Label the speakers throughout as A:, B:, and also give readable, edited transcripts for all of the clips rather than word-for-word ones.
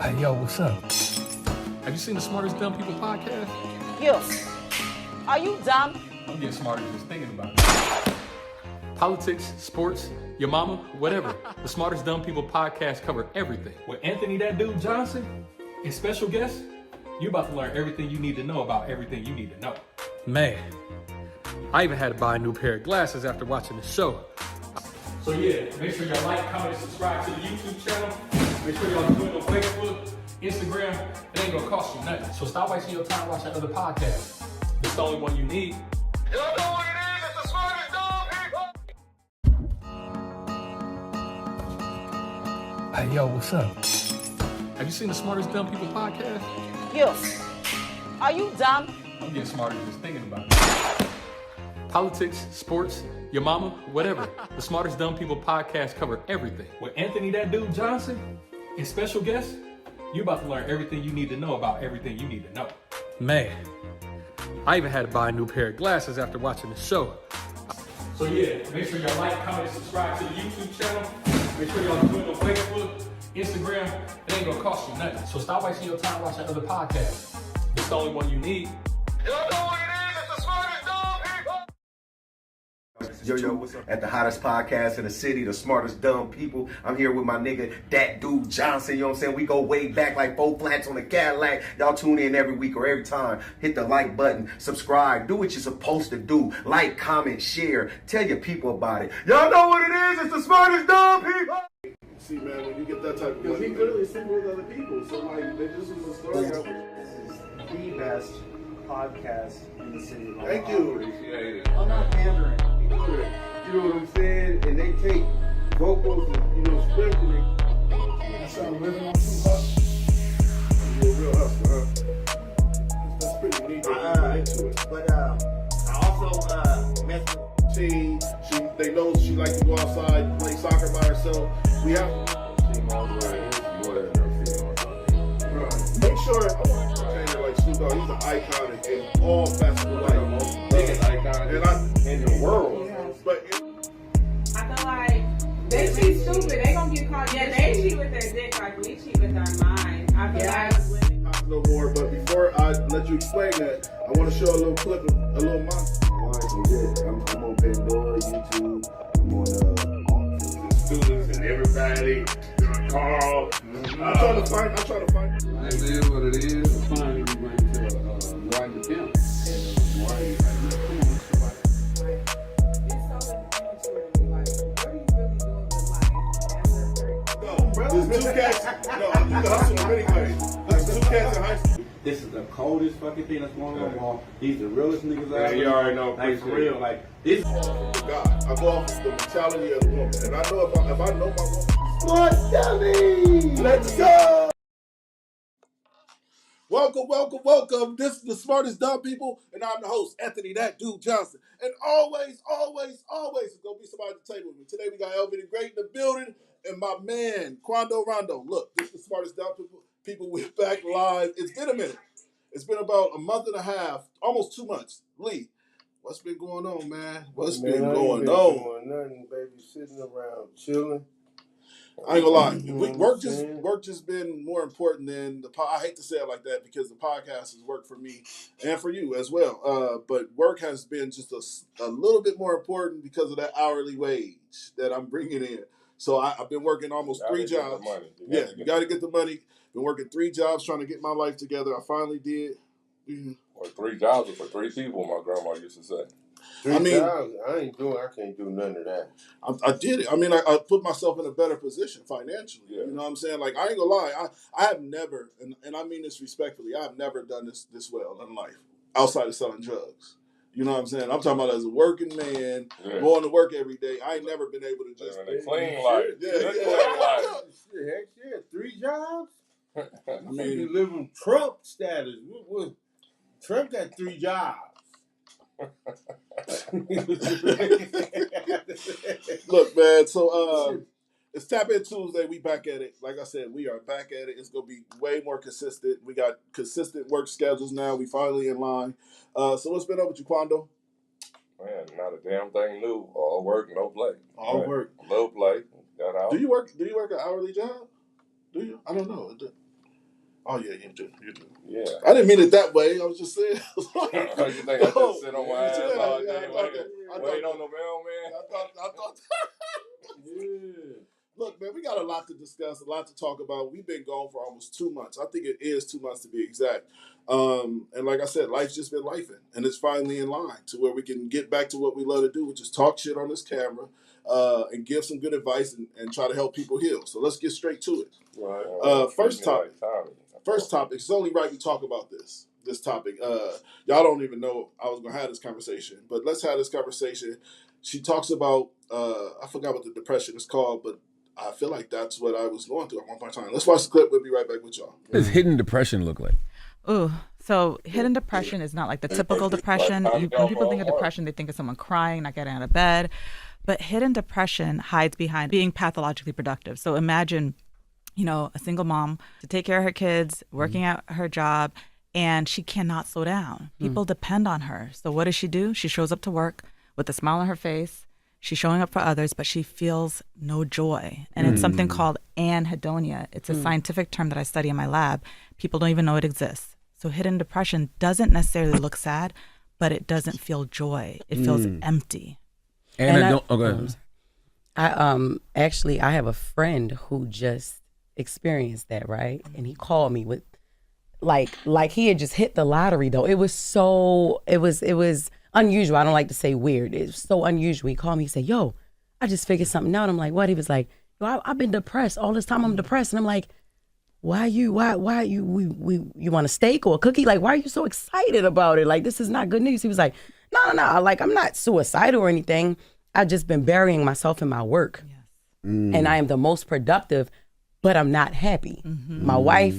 A: Hey, yo, what's up?
B: Have you seen the Smartest Dumb People podcast?
C: Yo, are you dumb?
B: I'm getting smarter just thinking about it. Politics, sports, your mama, whatever. The Smartest Dumb People podcast cover everything. With Anthony That Dude Johnson and special guests, you're about to learn everything you need to know about everything you need to know. Man, I even had to buy a new pair of glasses after watching the show. So yeah, make sure y'all like, comment, subscribe to the YouTube channel. Make sure y'all do it on Facebook, Instagram. It ain't gonna cost you nothing. So stop wasting your time watching other podcasts. It's the only one you need.
D: Y'all know what it is? It's the Smartest Dumb People.
A: Hey, yo, what's up?
B: Have you seen the Smartest Dumb People podcast?
C: Yo, are you dumb?
B: I'm getting smarter just thinking about it. Politics, sports, your mama, whatever. The Smartest Dumb People podcast cover everything. With Anthony That Dude Johnson and special guests, you're about to learn everything you need to know about everything you need to know. Man, I even had to buy a new pair of glasses after watching the show. So yeah, make sure y'all like, comment, subscribe to the YouTube channel. Make sure y'all do it on Facebook, Instagram. It ain't gonna cost you nothing. So stop wasting your time watching other podcasts. It's the only one you need.
D: Y'all know what it is? It's the Smartest Dumb People.
E: Yo, what's up? At the hottest podcast in the city, the Smartest Dumb People. I'm here with my nigga, That Dude Johnson. You know what I'm saying? We go way back like 4 flats on the Cadillac. Y'all tune in every week or every time. Hit the like button, subscribe, do what you're supposed to do. Like, comment, share, tell your people about it. Y'all know what it is? It's the Smartest Dumb People.
F: See, man, when you get that type of because he clearly sleeping with other people. So, like, this was a story.
G: This is the best podcast in the city.
F: Thank you.
G: Appreciate it. I'm not pandering. You know what I'm saying? And they take vocals and, script and they...
F: That's how I'm living on 2 bucks. You're a real hustler, huh? That's pretty neat. Into it.
G: But I also met with
F: Team, they know she likes to go outside, play soccer by herself. We have
G: females, right? More than her females.
F: make sure I want to change it like Snoop Dogg. He's an icon in all facets of life.
G: The most biggest icon in the world.
F: But
H: I feel like they cheat stupid. They gonna get caught. Yeah, they cheat with their dick like we cheat with our mind. I feel like women.
F: no more. But before I let you explain that, I want to show a little clip of a little monster.
G: I'm on Pandora, YouTube. I'm on
F: The students and everybody. Carl. I'm trying to find.
G: It is what it is. Finally, we went to Ryan the Pimp. And Ryan,
F: There's 2 cats. No, I'm doing the hustle anyway. There's 2 cats in high school.
I: This is the coldest fucking thing that's going on. These the realest niggas out
G: Yeah,
I: there.
G: you already know.
I: Like, for real. Like, this.
F: God, I go off the mentality of the woman, and I know if I know my woman.
G: Smart dummy!
F: Let's go! Welcome. This is the Smartest Dumb People, and I'm the host, Anthony That Dude Johnson. And always, it's gonna be somebody at the table with me. Today we got Elvin the Great in the building, and my man, Quando Rondo. Look, this is the Smartest Dumb People. We're back live. It's been a minute. It's been about a month and a half, almost 2 months. Lee, what's been going on, man? What's been going on?
G: Nothing, baby. Sitting around chilling.
F: I ain't gonna lie.
G: You know what I'm
F: Work just been more important than the I hate to say it like that because the podcast has worked for me and for you as well. But work has been just a little bit more important because of that hourly wage that I'm bringing in. So I've been working almost 3 jobs. You got to get the money. Been working 3 jobs trying to get my life together. I finally did. Yeah.
J: Or 3 jobs for 3 people, my grandma used to say.
G: 3 jobs, I can't do none of that.
F: I did it. I mean, I put myself in a better position financially.
J: Yeah.
F: You know what I'm saying? Like, I ain't gonna lie. I have never, and I mean this respectfully, I have never done this well in life outside of selling drugs. You know what I'm saying? I'm talking about as a working man, going to work every day. I ain't never been able to just...
J: Clean life.
G: Clean life. Heck yeah, 3 jobs? I mean, you live in Trump status. Trump got 3 jobs.
F: Look, man, so it's Tap In Tuesday. We back at it. Like I said, we are back at it. It's going to be way more consistent. We got consistent work schedules now. We finally in line. So what's been up with you, Quando?
J: Man, not a damn thing new. All work, no play.
F: All work.
J: No play. Got out.
F: Do you work an hourly job? Do you? I don't know. Oh yeah, you do. You do.
J: Yeah.
F: I didn't mean it that way. I was just saying.
J: You think I just sit on my ass all day wait on the mailman?
F: I thought. Look, man, we got a lot to discuss, a lot to talk about. We've been gone for almost 2 months. I think it is 2 months to be exact. And like I said, life's just been lifing, and it's finally in line to where we can get back to what we love to do, which is talk shit on this camera and give some good advice and try to help people heal. So let's get straight to it.
J: Right.
F: First topic. First topic. It's only right we talk about this topic. Y'all don't even know I was going to have this conversation, but let's have this conversation. She talks about, I forgot what the depression is called, but I feel like that's what I was going through at one point in time. Let's watch the clip. We'll be right back with y'all.
A: What does hidden depression look like?
K: Ooh, so hidden depression is not like the typical depression. When people think of depression, they think of someone crying, not getting out of bed. But hidden depression hides behind being pathologically productive. So imagine, a single mom to take care of her kids, working at her job, and she cannot slow down. People depend on her. So what does she do? She shows up to work with a smile on her face. She's showing up for others, but she feels no joy. And it's something called anhedonia. It's a scientific term that I study in my lab. People don't even know it exists. So hidden depression doesn't necessarily look sad, but it doesn't feel joy. It feels empty.
A: Go ahead.
L: I have a friend who just experienced that, right? And he called me with like he had just hit the lottery though. It was unusual. I don't like to say weird. It's so unusual. He called me, he said, yo, I just figured something out. I'm like, what? He was like, I've been depressed all this time. I'm depressed. And I'm like, why you want a steak or a cookie? Like, why are you so excited about it? Like, this is not good news. He was like, no. Like, I'm not suicidal or anything. I've just been burying myself in my work. Yes. And I am the most productive, but I'm not happy. My wife,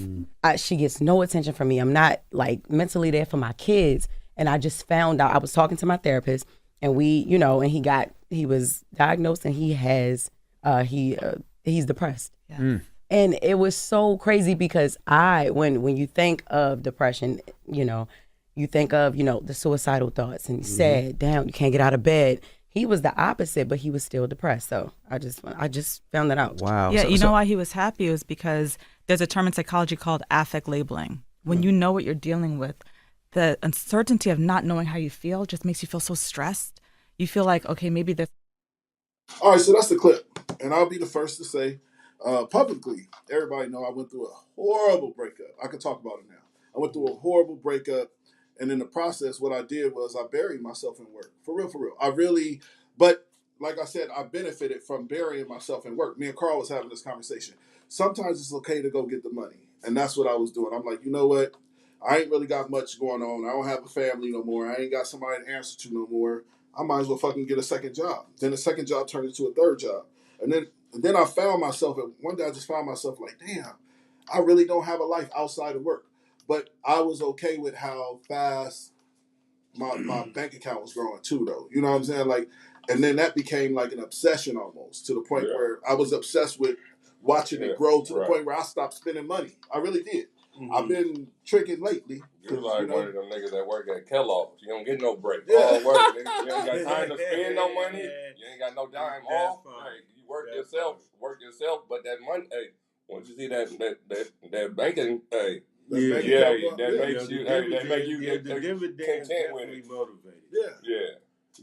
L: she gets no attention from me. I'm not like mentally there for my kids. And I just found out, I was talking to my therapist and and he was diagnosed and he's depressed. Yeah. And it was so crazy because when you think of depression, you think of, the suicidal thoughts and sad, down, you can't get out of bed. He was the opposite, but he was still depressed. So I just found that out.
A: Wow.
K: Yeah, why he was happy is because there's a term in psychology called affect labeling. When you know what you're dealing with, the uncertainty of not knowing how you feel just makes you feel so stressed. You feel like, okay, maybe this.
F: All right, so that's the clip. And I'll be the first to say publicly, everybody know I went through a horrible breakup. I can talk about it now. I went through a horrible breakup. And in the process, what I did was I buried myself in work. For real. But like I said, I benefited from burying myself in work. Me and Carl was having this conversation. Sometimes it's okay to go get the money. And that's what I was doing. I'm like, you know what? I ain't really got much going on. I don't have a family no more. I ain't got somebody to answer to no more. I might as well fucking get a second job. Then the second job turned into a third job. And then I found myself, and one day I just found myself like, damn, I really don't have a life outside of work. But I was okay with how fast my bank account was growing too, though. You know what I'm saying? Like, and then that became like an obsession almost, to the point where I was obsessed with watching it grow to the point where I stopped spending money. I really did. I've been tricking lately.
J: You're like one of them niggas that work at Kellogg's. You don't get no break. All work, nigga. You ain't got time to spend no money. You ain't got no time off. Hey, you work yourself, but that money, hey, once you see that banking, hey, that make you get content with it.
G: Motivated.
F: Yeah.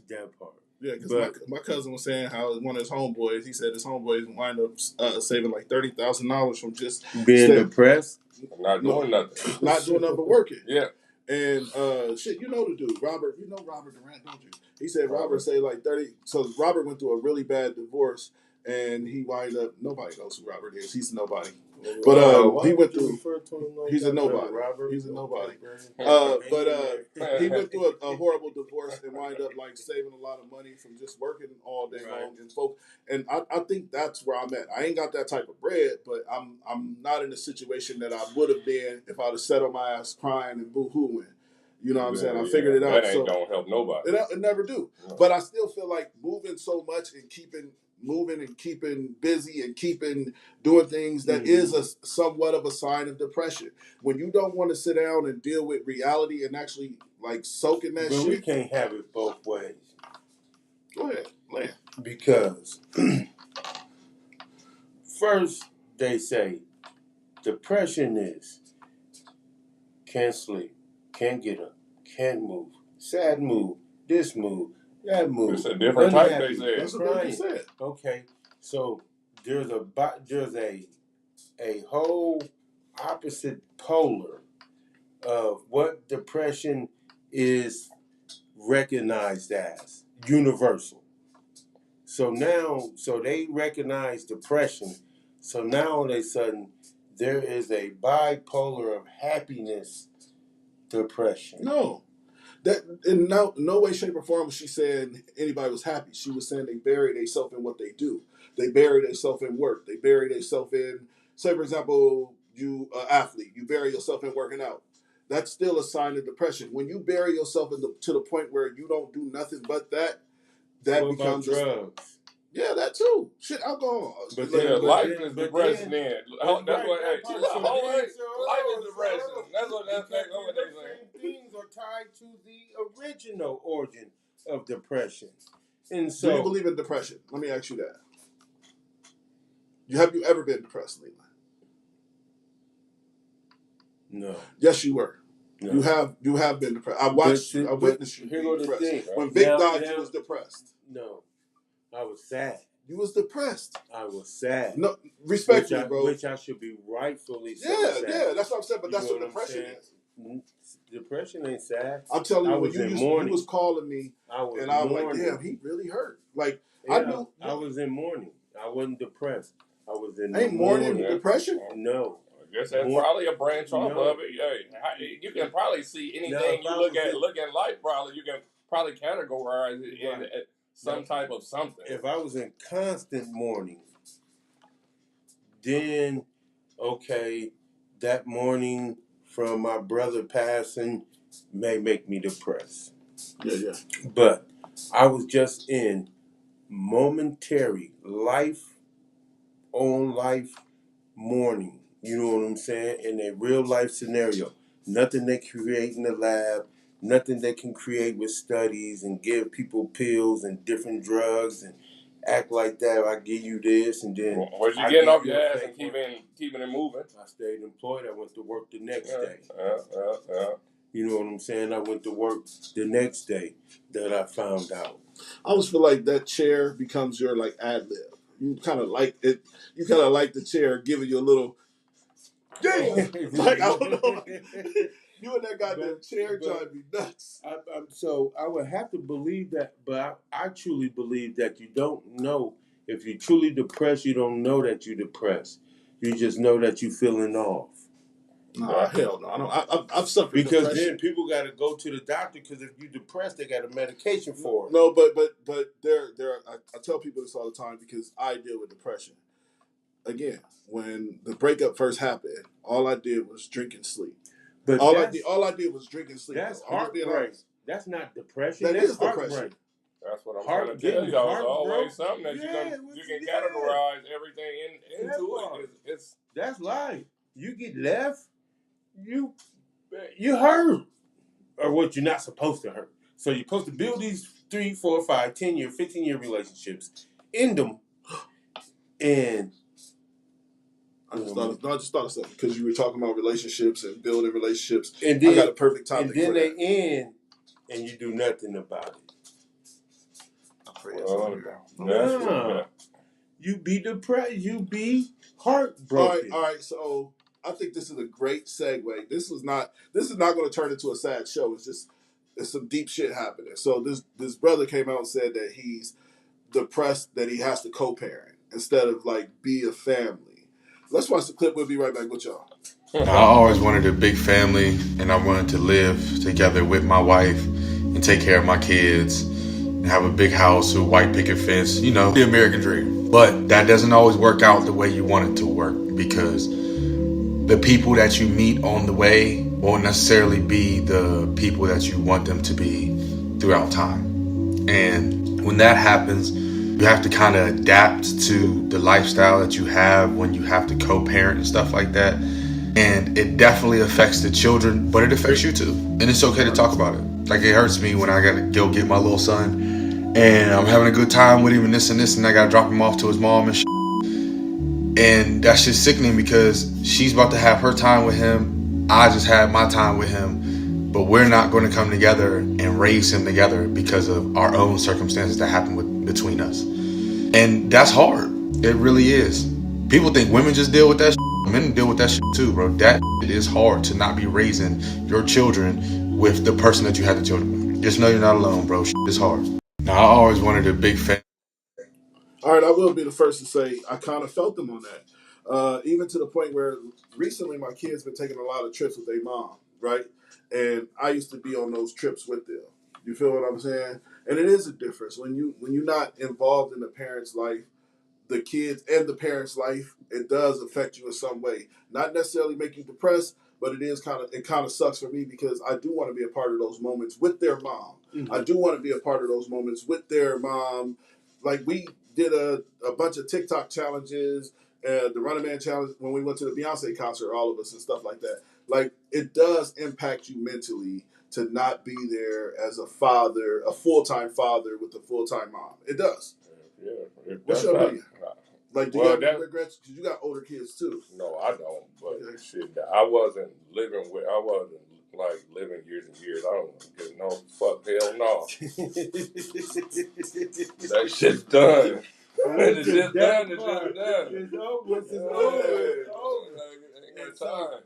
G: That part.
F: Yeah, because my cousin was saying how one of his homeboys, he said his homeboys wind up saving like $30,000 from just
G: being depressed.
J: Not doing nothing.
F: Not doing nothing but working.
J: Yeah.
F: And you know the dude, Robert. You know Robert Durant, don't you? He said Robert saved like 30. So Robert went through a really bad divorce, and he wind up. Nobody knows who Robert is. He's nobody. But he went through. He's a nobody. He's a nobody. But he went through a horrible divorce and wind up like saving a lot of money from just working all day long and folk. And I think that's where I'm at. I ain't got that type of bread, but I'm not in the situation that I would have been if I'd have sat on my ass crying and boo-hooing. You know what I'm saying? I figured it out.
J: That ain't gonna help nobody.
F: It never do. No. But I still feel like moving so much and keeping moving and keeping busy and keeping doing things that is a somewhat of a sign of depression. When you don't want to sit down and deal with reality and actually like soak in that shit.
G: We can't have it both ways.
F: Go ahead, Land.
G: Because first they say depression is can't sleep, can't get up, can't move, sad mood, this mood, that mood.
J: It's a different type,
G: unhappy,
J: they said.
F: That's what they said.
G: Okay, so there's a whole opposite polar of what depression is recognized as universal. So they recognize depression. So now all of a sudden there is a bipolar of happiness depression.
F: No. That in no way, shape, or form was she saying anybody was happy. She was saying they bury themselves in what they do. They bury themselves in work. They bury themselves in, say for example, you athlete, you bury yourself in working out. That's still a sign of depression. When you bury yourself to the point where you don't do nothing but that
G: What
F: becomes
G: about drugs?
F: Yeah, that too. Shit, alcohol.
G: But
J: life is depression. Then that's what. Hey, life is depression. That's what they say.
G: Things are tied to the original origin of depression. And so,
F: do you believe in depression? Let me ask you that. Have you ever been depressed, Leland?
G: No.
F: Yes, you were.
G: No.
F: You have been depressed. I watched you. I witnessed you being depressed. When Vic died, you was depressed.
G: No, I was sad.
F: You was depressed.
G: I was sad.
F: No, respectfully, bro.
G: Which I should be rightfully sad.
F: Yeah, that's what I'm saying. But that's what depression is.
G: Depression ain't sad.
F: I'm telling you, when you was calling me,
G: I was
F: like, damn, he really hurt. Like,
G: yeah,
F: I knew.
G: I was in mourning. I wasn't depressed. I was in
F: ain't mourning depression?
G: No.
J: I guess that's probably a branch off of it. Hey, you can probably see anything you look in life. Probably you can probably categorize it in some type of something.
G: If I was in constant mourning, then okay, that mourning from my brother passing may make me depressed.
F: Yeah.
G: But I was just in momentary life mourning. You know what I'm saying? In a real life scenario. Nothing they create in the lab, nothing they can create with studies and give people pills and different drugs and act like that. I give you this and then.
J: Was you getting off your ass and keeping it moving?
G: I stayed employed. I went to work the next day.
J: Yeah.
G: You know what I'm saying? I went to work the next day that I found out.
F: I always feel like that chair becomes your like ad lib. You kind of like it. You kind of like the chair giving you a little. Yeah, like I don't know. You and that goddamn chair drive me nuts.
G: So I would have to believe that, but I truly believe that you don't know. If you're truly depressed, you don't know that you're depressed. You just know that you're feeling off.
F: Nah, hell no. I don't. I've suffered
G: because
F: depression.
G: Then people got to go to the doctor because if you're depressed, they got a medication for it.
F: No, but I tell people this all the time because I deal with depression. Again, when the breakup first happened, all I did was drink and sleep. But all I did was drink and sleep.
G: That's heartbreak. That's not depression.
F: That
G: is
F: depression.
G: Heartbreak.
J: That's what I'm trying to tell you. There's always something that you can categorize everything into it.
G: That's life. You get left, you hurt. Or what you're not supposed to hurt. So you're supposed to build these 3, 4, 5, 10-year, 15-year relationships, end them, and
F: I just thought of something because you were talking about relationships and building relationships.
G: And then,
F: I got a perfect topic.
G: And then they end, and you do nothing about it. No, you be depressed. You be heartbroken.
F: All right. So I think this is a great segue. This is not going to turn into a sad show. It's some deep shit happening. So this brother came out and said that he's depressed that he has to co-parent instead of like be a family. Let's watch the clip. We'll be right back with y'all.
M: I always wanted a big family, and I wanted to live together with my wife and take care of my kids and have a big house with white picket fence, the American dream. But that doesn't always work out the way you want it to work because the people that you meet on the way won't necessarily be the people that you want them to be throughout time. And when that happens, you have to kind of adapt to the lifestyle that you have when you have to co-parent and stuff like that. And it definitely affects the children, but it affects you too. And it's okay to talk about it. Like it hurts me when I gotta go get my little son and I'm having a good time with him and this and I gotta drop him off to his mom and And that's just sickening because she's about to have her time with him I just had my time with him, but we're not going to come together and raise him together because of our own circumstances that happen between us. And that's hard. It really is. People think women just deal with that shit. Men deal with that shit too, bro. That shit is hard to not be raising your children with the person that you had the children with. Just know you're not alone, bro. Shit is hard. Now, I always wanted a big fan.
F: All right, I will be the first to say I kind of felt them on that. Even to the point where recently my kids been taking a lot of trips with their mom, right? And I used to be on those trips with them. You feel what I'm saying? And it is a difference when you're not involved in the parent's life, the kids and the parent's life. It does affect you in some way. Not necessarily make you depressed, but it kind of sucks for me because I do want to be a part of those moments with their mom. Mm-hmm. I do want to be a part of those moments with their mom. Like we did a bunch of TikTok challenges, the Running Man challenge when we went to the Beyonce concert, all of us and stuff like that. Like it does impact you mentally to not be there as a father, a full-time father with a full-time mom. It does.
J: Yeah.
F: What's your opinion? Like, do you have any regrets? Because you got older kids too.
J: No, I don't. But shit, I wasn't living years and years. I don't get no fuck, hell no. That shit's done. It's just done. It's just done.
G: It's over. It's over.
J: Ain't got time.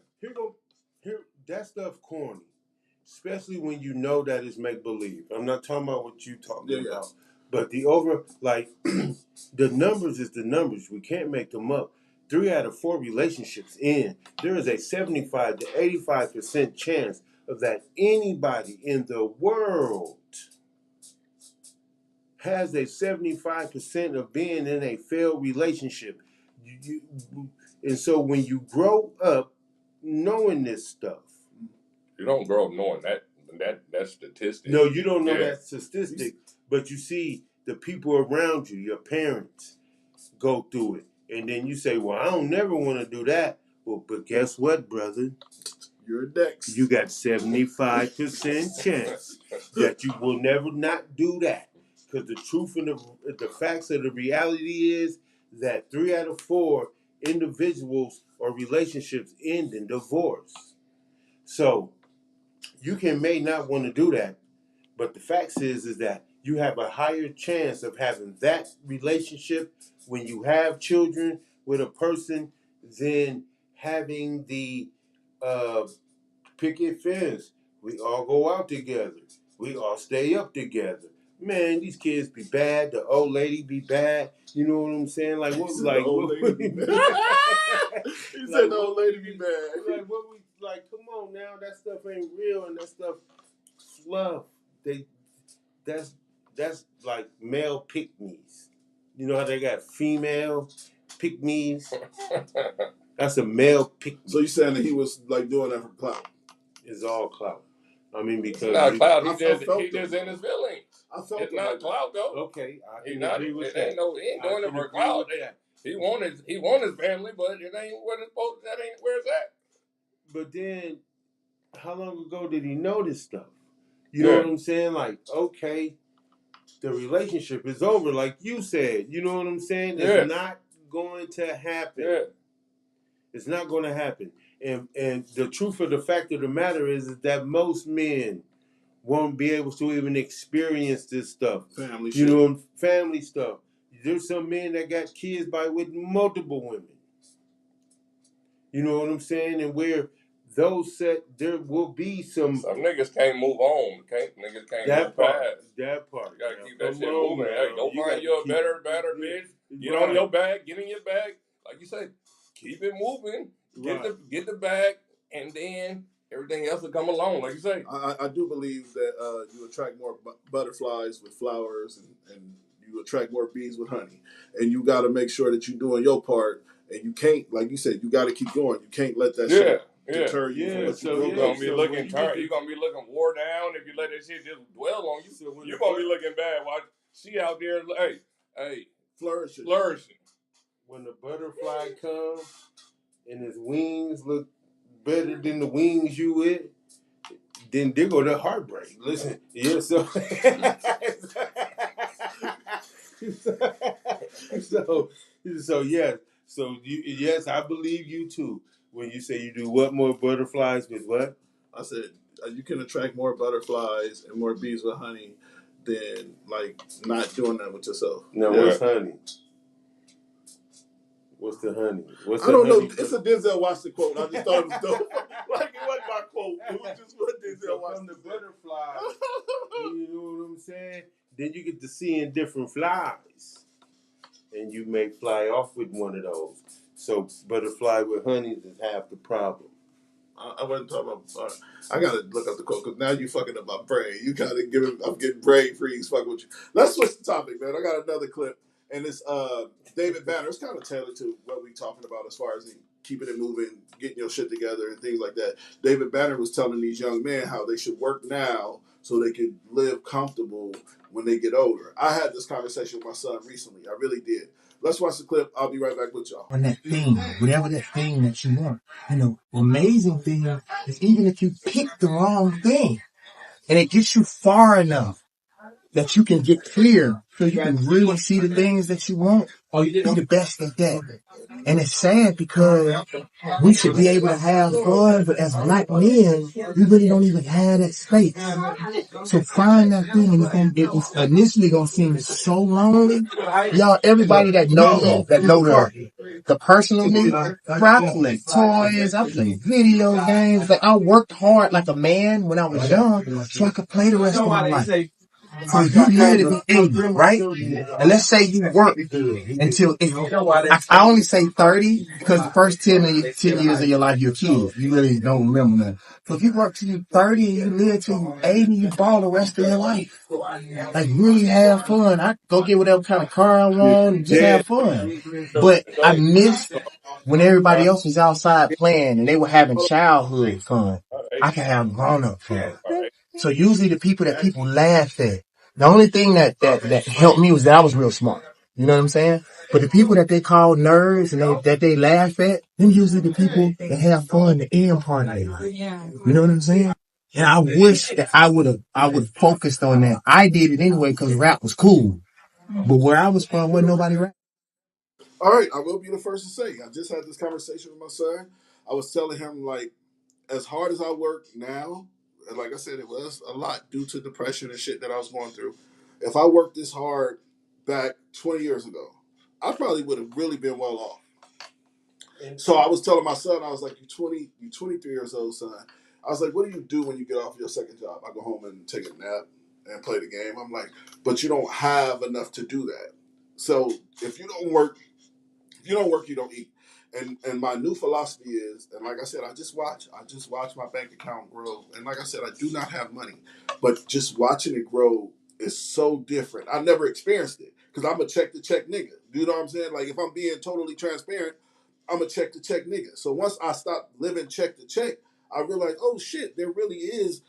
G: Here, that stuff corny. Especially when you know that it's make believe. I'm not talking about what you talking about. But the numbers is the numbers. We can't make them up. 3 out of 4 relationships end. There is a 75 to 85% chance of that anybody in the world has a 75% of being in a failed relationship. And so when you grow up knowing this stuff.
J: You don't grow up knowing that statistic.
G: No, you don't know that statistic, but you see the people around you, your parents, go through it. And then you say, well, I don't never want to do that. Well, but guess what, brother?
F: You're next.
G: You got 75% chance that you will never not do that. Because the truth and the facts of the reality is that 3 out of 4 individuals or relationships end in divorce. So you may not want to do that, but the fact is that you have a higher chance of having that relationship when you have children with a person than having the picket fence. We all go out together. We all stay up together. Man, these kids be bad. The old lady be bad. You know what I'm saying? Like what? Like the old lady be bad.
F: He said the old lady be bad.
G: Like what we like? Come on now, that stuff ain't real, and that stuff fluff. That's like male pick-me's. You know how they got female pick-me's? That's a male pick-me.
F: So you saying that he was like doing that for clout?
G: It's all clout. I mean, because
J: it's not clout. He just in his feelings. It's not clout though.
G: Okay, I
J: can
G: agree with that.
J: He ain't doing it for clout. He want his family, but it ain't where it's supposed. That ain't where it's at.
G: But then, how long ago did he know this stuff? You know what I'm saying? Like, okay, the relationship is over, like you said. You know what I'm saying? It's not going to happen.
J: Yeah.
G: It's not going to happen. And the truth of the fact of the matter is that most men won't be able to even experience this stuff.
F: Family
G: stuff. There's some men that got kids with multiple women. You know what I'm saying? And where there will be some
J: niggas can't move on. Niggas can't move past.
G: That part.
J: You gotta keep that shit moving. Hey, go find you a better bitch. Get on your bag. Get in your bag. Like you say, keep it moving. Get the bag, and then everything else will come along. Like you say.
F: I do believe that you attract more butterflies with flowers, and you attract more bees with honey. And you got to make sure that you're doing your part. And you can't, like you said, you got to keep going. You can't let that shit deter you.
J: You're gonna be looking tired. You're gonna be looking wore down if you let that shit just dwell on you. So you're gonna be looking bad. Watch, she out there, hey,
F: flourishing.
G: When the butterfly comes and his wings look better than the wings you with, then there go the heartbreak. Listen, So yes, I believe you too. When you say you do what more butterflies with what?
F: I said you can attract more butterflies and more bees with honey than like not doing that with yourself.
G: Now, what's honey? What's the honey? What's
F: I don't know.
G: honey?
F: It's a Denzel Washington quote. I just thought it was dope. Like, it wasn't my quote. It was just what Denzel Washington
G: said. Butterflies. You know what I'm saying? Then you get to seeing different flies. And you may fly off with one of those. So butterfly with honey is half the problem.
F: I wasn't talking about. I gotta look up the quote because now you fucking up my brain. You kind of giving. I'm getting brain freeze. Fucking with you. Let's switch the topic, man. I got another clip, and it's David Banner. It's kind of tailored to what we talking about as far as keeping it moving, getting your shit together, and things like that. David Banner was telling these young men how they should work now so they could live comfortable when they get older. I had this conversation with my son recently. I really did. Let's watch the clip. I'll be right back with y'all.
N: On that thing, whatever that thing that you want. And the amazing thing is even if you pick the wrong thing and it gets you far enough that you can get clear so you can really see the things that you want, be the best at that. And it's sad because we should be able to have fun, but as black men, we really don't even have that space. So find that thing, and it's initially gonna seem so lonely. Y'all, everybody that know the personal me, I play toys, I play video games. Like I worked hard like a man when I was young, so I could play the rest of my life. So you live to be 80, right? And let's say you work until I only say 30 because the first 10 years of your life you're a kid. You really don't remember nothing. So if you work till you're 30 and you live till you're 80, you ball the rest of your life. Like really have fun. I go get whatever kind of car I want and just have fun. But I missed when everybody else was outside playing and they were having childhood fun. I can have grown-up fun. So usually the people that people laugh at, the only thing that helped me was that I was real smart. You know what I'm saying? But the people that they call nerds and that they laugh at, them usually the people that have fun the end part of their life. You know what I'm saying? And I wish that I would have focused on that. I did it anyway because rap was cool. But where I was from, wasn't nobody rap.
F: All right, I will be the first to say, I just had this conversation with my son. I was telling him, like, as hard as I work now, and like I said, it was a lot due to depression and shit that I was going through. If I worked this hard back 20 years ago, I probably would have really been well off. So I was telling my son, I was like, you 23 years old, son. I was like, what do you do when you get off your second job? I go home and take a nap and play the game. I'm like, but you don't have enough to do that. So if you don't work, you don't eat. And my new philosophy is, and like I said, I just watch my bank account grow. And like I said, I do not have money, but just watching it grow is so different. I never experienced it because I'm a check to check nigga. You know what I'm saying? Like if I'm being totally transparent, I'm a check to check nigga. So once I stopped living check to check, I realized, oh shit, there really is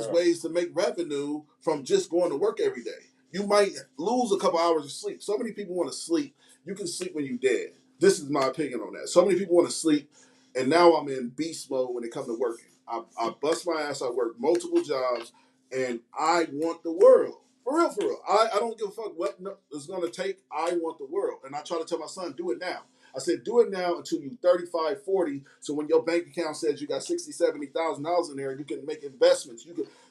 F: ways to make revenue from just going to work every day. You might lose a couple hours of sleep. So many people want to sleep. You can sleep when you're dead. This is my opinion on that. So many people want to sleep, and now I'm in beast mode when it comes to working. I bust my ass. I work multiple jobs, and I want the world. For real. I don't give a fuck what it's going to take. I want the world. And I try to tell my son, do it now. I said, do it now until you're 35, 40, so when your bank account says you got $60,000, $70,000 in there, you can make investments.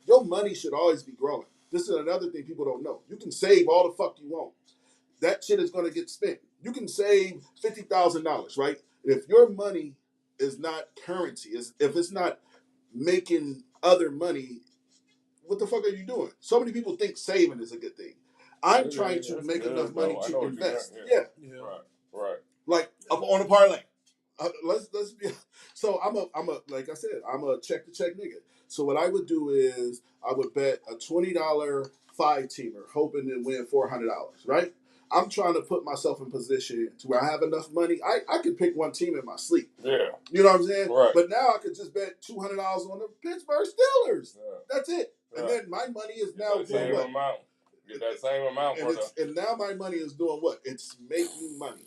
F: Your money should always be growing. This is another thing people don't know. You can save all the fuck you want. That shit is going to get spent. You can save $50,000, right? If your money is not currency, if it's not making other money, what the fuck are you doing? So many people think saving is a good thing. I'm trying to make enough money to invest. Yeah.
J: Right.
F: Like on a parlay. Let's be. So I'm a like I said, I'm a check to check nigga. So what I would do is I would bet a $20 5-teamer, hoping to win $400. Right. I'm trying to put myself in position to where I have enough money. I could pick one team in my sleep.
J: Yeah.
F: You know what I'm saying?
J: Right.
F: But now I could just bet $200 on the Pittsburgh Steelers. Yeah. That's it. Yeah. And then my money is now doing what?
J: Get that same amount.
F: And now my money is doing what? It's making money.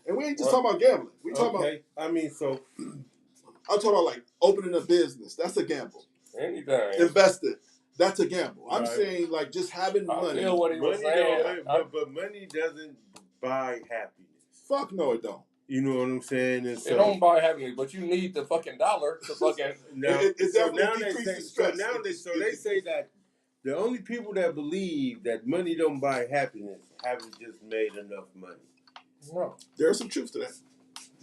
F: And we ain't just talking about gambling. We talking about. I'm talking about like opening a business. That's a gamble.
J: Anything.
F: Investing. That's a gamble. I'm saying like just having money.
J: I feel what he was saying.
G: But money doesn't buy happiness.
F: Fuck no, it don't.
G: You know what I'm saying? And
J: It don't buy happiness, but you need the fucking dollar to fucking.
G: Now,
F: It
G: so
F: definitely
G: now they
F: decreases
G: say,
F: stress.
G: they say that the only people that believe that money don't buy happiness haven't just made enough money.
J: No,
F: There's some truth to that.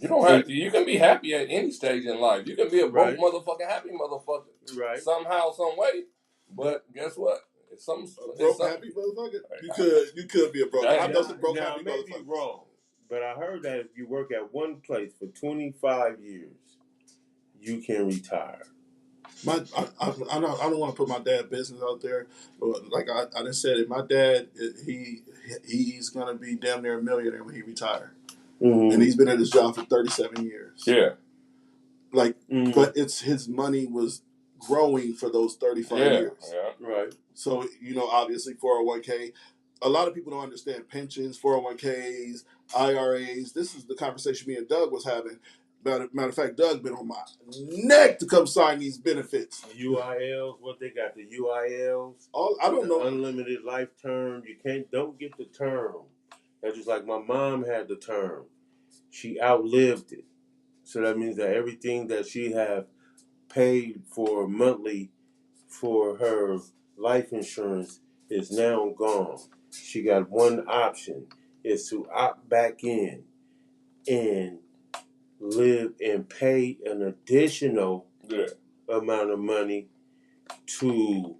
J: you don't have to. You can be happy at any stage in life. You can be a broke
G: Right.
J: motherfucker, happy motherfucker,
G: Right.
J: somehow, some way. But guess what? It's some
F: Broke happy motherfucker. You could be a broke. I know some broke
G: Now,
F: happy
G: I may be
F: motherfuckers.
G: wrong, but I heard that if you work at one place for 25 years, you can retire.
F: I don't want to put my dad's business out there, but like I done said it, my dad, he's gonna be damn near a millionaire when he retires, and he's been at his job for 37 years.
J: Yeah,
F: like, but it's his money was growing for those 35 years.
J: Yeah,
G: right.
F: So obviously 401k. A lot of people don't understand pensions, 401ks, IRAs. This is the conversation me and Doug was having. Matter of fact, Doug been on my neck to come sign these benefits.
G: UILs, what they got? The UILs.
F: I don't know.
G: Unlimited life term. You don't get the term. That's just like my mom had the term. She outlived it. So that means that everything that she have paid for monthly for her life insurance is now gone. She got one option, is to opt back in and live and pay an additional amount of money for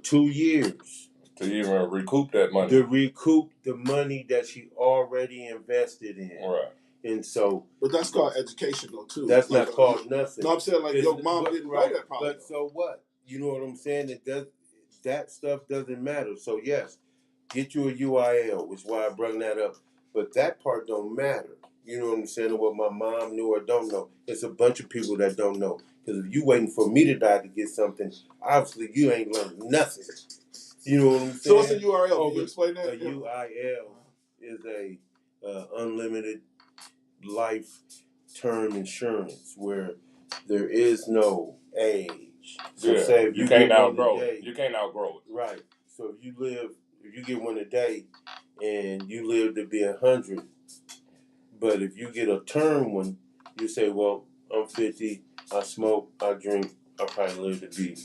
G: 2 years.
J: To even recoup that money.
G: To recoup the money that she already invested in.
J: Right.
G: And so,
F: but that's called education, though, too.
G: That's not called nothing.
F: No, I'm saying like your mom didn't know that probably.
G: But so what? You know what I'm saying? That stuff doesn't matter. So yes, get you a UIL, which is why I brought that up. But that part don't matter. You know what I'm saying? What my mom knew or don't know. It's a bunch of people that don't know. Because if you waiting for me to die to get something, obviously you ain't learned nothing. You know what I'm saying?
F: So what's a URL? Can you explain that?
G: A UIL is a unlimited life term insurance where there is no age. So say if
J: you can't outgrow it. You can't outgrow it.
G: Right. So if you get one today and you live to be 100, but if you get a term one, you say, well, I'm 50, I smoke, I drink, I probably live to be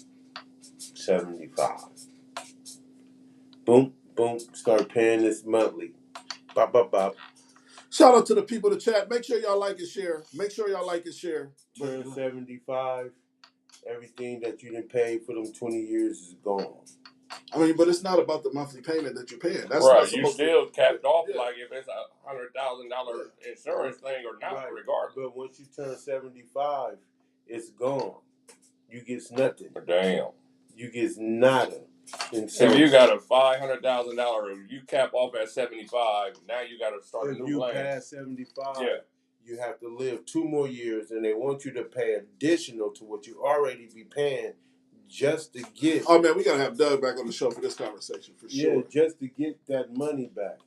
G: 75. Boom, boom, start paying this monthly. Bop, bop, bop.
F: Shout out to the people in the chat. Make sure y'all like and share.
G: Turn 75, everything that you didn't pay for them 20 years is gone.
F: I mean, but it's not about the monthly payment that you're paying. That's
J: right.
F: Not
J: you still capped off like if it's $100,000 insurance thing or not, regardless.
G: But once you turn 75, it's gone. You get nothing.
J: Damn.
G: You get nada.
J: If you got a $500,000, you cap off at 75. Now you got to start a new plan.
G: If you pass 75, you have to live 2 more years, and they want you to pay additional to what you already be paying just to get.
F: Oh man, we gotta have Doug back on the show for this conversation for sure.
G: Yeah, just to get that money back.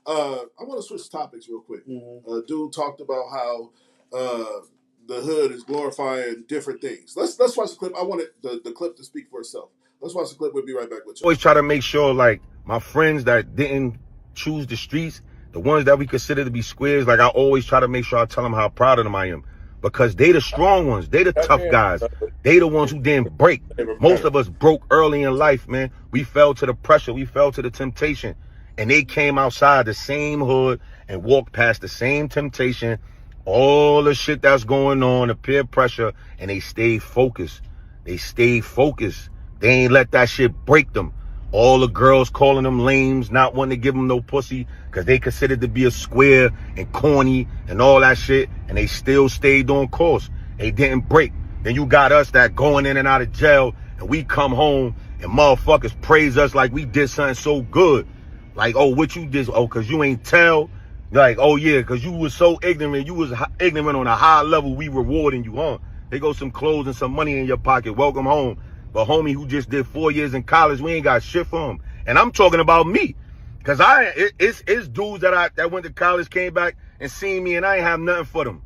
F: I want to switch topics real quick. Dude talked about how the hood is glorifying different things. Let's watch the clip. I wanted the clip to speak for itself. Let's watch the clip. We'll be right back with you.
O: Always try to make sure, like, my friends that didn't choose the streets, the ones that we consider to be squares, like, I always try to make sure I tell them how proud of them I am. Because they the strong ones. They the tough guys. They the ones who didn't break. Most of us broke early in life, man. We fell to the pressure. We fell to the temptation. And they came outside the same hood and walked past the same temptation, all the shit that's going on, the peer pressure, and they stayed focused. They stayed focused. They ain't let that shit break them. All the girls calling them lames, not wanting to give them no pussy because they considered to be a square and corny and all that shit, and they still stayed on course. They didn't break. Then you got us that going in and out of jail, and we come home and motherfuckers praise us like we did something so good. Like, oh, what you did? Oh, because you ain't tell. Like, oh, yeah, because you was so ignorant. You was ignorant on a high level. We rewarding you, huh? They go some clothes and some money in your pocket. Welcome home. But homie who just did 4 years in college, we ain't got shit for him. And I'm talking about me. Because it's dudes that went to college, came back and seen me, and I ain't have nothing for them.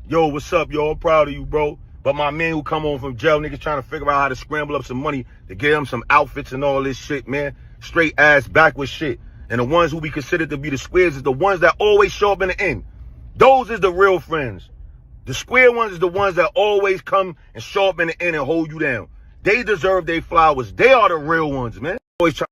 O: Yo, what's up, yo? I'm proud of you, bro. But my man who come home from jail, niggas trying to figure out how to scramble up some money to get him some outfits and all this shit, man. Straight ass backwards shit. And the ones who we consider to be the squares is the ones that always show up in the end. Those is the real friends. The square ones is the ones that always come and show up in the end and hold you down. They deserve their flowers. They are the real ones, man. Always try.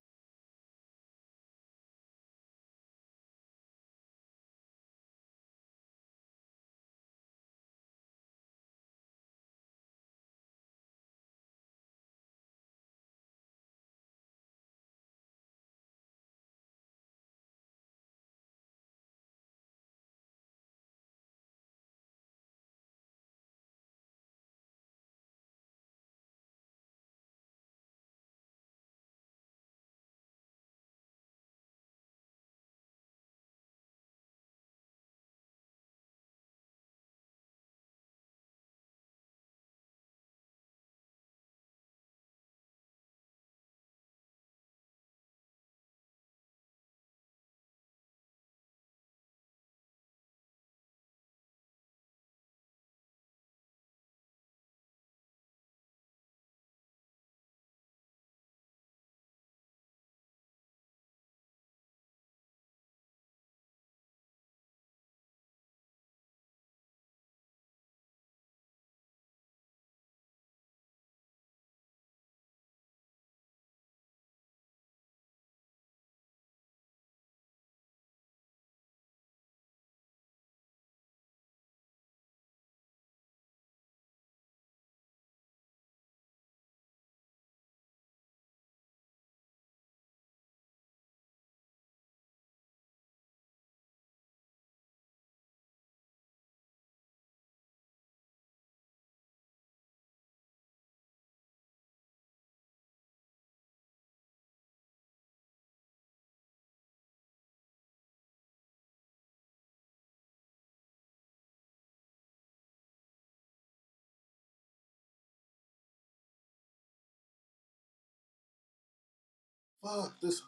F: Fuck this.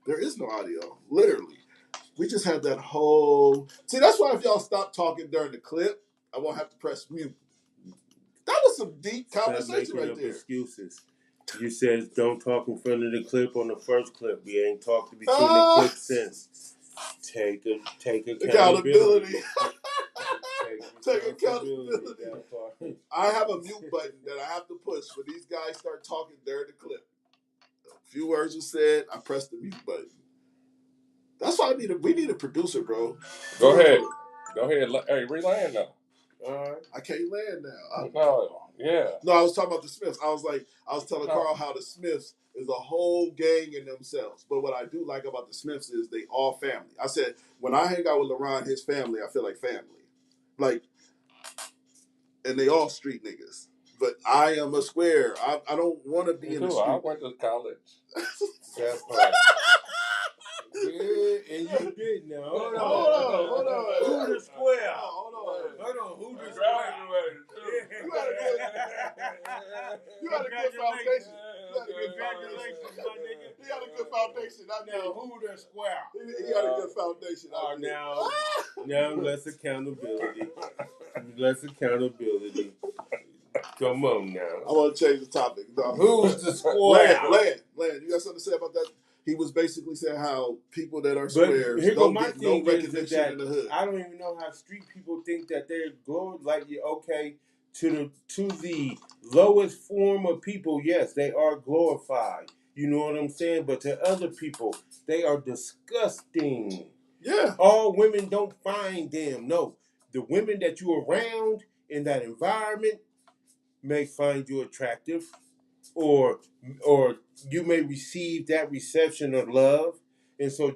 F: There is no audio. Literally, we just had that whole. See, that's why if y'all stop talking during the clip, I won't have to press mute. That was some deep conversation right there.
G: Excuses. You said don't talk in front of the clip on the first clip. We ain't talked between the clips since. Take accountability.
F: Take accountability. I have a mute button that I have to push when these guys start talking during the clip. A few words are said, I press the mute button. That's why we need a producer, bro.
J: Go ahead. Hey, re-land now.
F: I can't land now.
J: No,
F: I was talking about the Smiths. I was telling Carl how the Smiths is a whole gang in themselves. But what I do like about the Smiths is they all family. I said, when I hang out with LeRon, his family, I feel like family. Like, and they all street niggas. But I am a square. I don't want to be in the street.
J: I went to college.
G: That part. Yeah, and you did now. Hold on. Who the square? Hold on. Who the square?
F: You had a good foundation. He had a good foundation.
G: Now, who the square?
F: He had a good foundation.
G: Now less accountability. Come on now.
F: I want to change the topic. No.
G: Who's the square?
F: Land. You got something to say about that? He was basically saying how people that are squares don't get no recognition in the hood.
G: I don't even know how street people think that they're glorified. Like, okay, to the lowest form of people, yes, they are glorified. You know what I'm saying? But to other people, they are disgusting.
F: Yeah.
G: All women don't find them. No. The women that you're around in that environment may find you attractive, or you may receive that reception of love. And so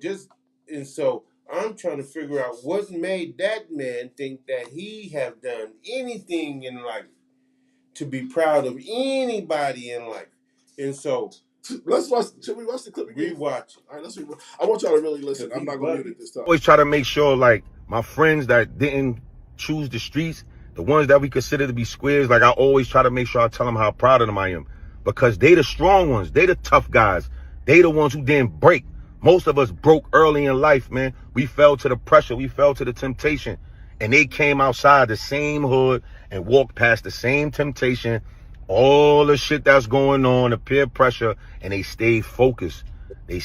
G: I'm trying to figure out what made that man think that he have done anything in life to be proud of anybody in life. And so
F: let's watch. Should we watch the clip again?
G: Rewatch it.
F: All right, let's rewatch. I want y'all to really listen. I'm not going to mute it this time.
O: Always try to make sure, like, my friends that didn't choose the streets, the ones that we consider to be squares, like, I always try to make sure I tell them how proud of them I am. Because they the strong ones. They the tough guys. They the ones who didn't break. Most of us broke early in life, man. We fell to the pressure. We fell to the temptation. And they came outside the same hood and walked past the same temptation, all the shit that's going on, the peer pressure, and they stayed focused. They